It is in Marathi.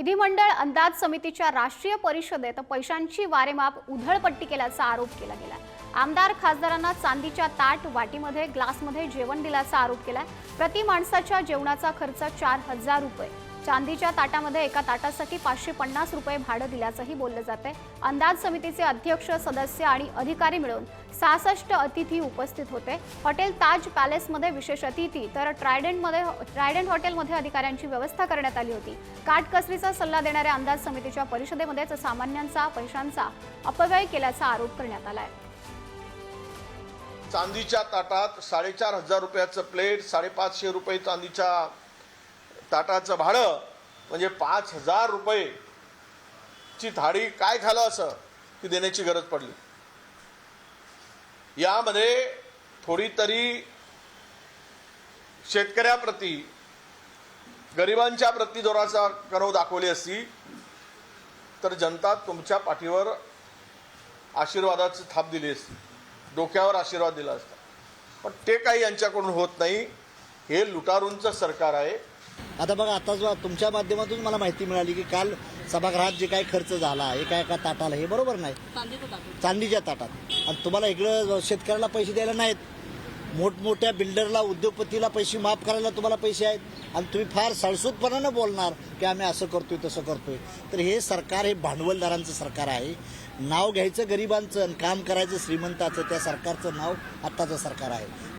विधिमंडळ अंदाज समितीच्या राष्ट्रीय परिषदेत पैशांची वारेमाप उधळपट्टी केल्याचा आरोप केला गेला। आमदार खासदारांना चांदीच्या ताट वाटीमध्ये ग्लासमध्ये जेवण दिल्याचा आरोप केला। प्रति माणसाच्या जेवणाचा खर्च 4000 रुपये। चांदीच्या ताटामध्ये एका ताटासाठी 550 रुपये भाडं दिल्याचंही बोललं जाते। अंदाज समितीचे अध्यक्ष, सदस्य आणि अधिकारी मिळून 66 अतिथी उपस्थित होते। हॉटेल ताज पॅलेसमध्ये विशेष अतिथी तर ट्रायडंट हॉटेलमध्ये अधिकाऱ्यांची व्यवस्था करण्यात आली होती। काटकसरीचा सल्ला देणाऱ्या अंदाज समितीच्या परिषदेमध्येच सामान्यांचा पैशांचा अपव्यय केल्याचा आरोप करण्यात आलाय। चांदीच्या ताटात 4500 रुपयाचं प्लेट, 550 रुपये चांदीच्या ताटाचं भाडं, म्हणजे 5000 रुपये ची थाळी काय खालं असं की देण्याची गरज पडली। यामध्ये थोडी तरी शेतकऱ्याप्रती, गरिबांच्या प्रती जोराचा कणव दाखवली असती तर जनता तुमच्या पाठीवर आशीर्वादाची थाप दिली असती, डोक्यावर आशीर्वाद दिला असता। पण ते काही यांच्याकडून होत नाही। हे लुटारूंचं सरकार आहे। आता बघा, आता तुमच्या माध्यमातून मला माहिती मिळाली की काल सभागृहात जे काही खर्च झाला एका ताटाला, हे बरोबर नाही, चांदीच्या ताटात, आणि तुम्हाला इकडं शेतकऱ्याला पैसे द्यायला नाहीत, मोठमोठ्या बिल्डरला, उद्योगपतीला पैसे माफ करायला तुम्हाला पैसे आहेत, आणि तुम्ही फार सळसूतपणानं बोलणार की आम्ही असं करतोय तसं करतोय। तर हे सरकार हे भांडवलदारांचं सरकार आहे। नाव घ्यायचं गरिबांचं आणि काम करायचं श्रीमंताचं, त्या सरकारचं नाव आत्ताचं सरकार आहे।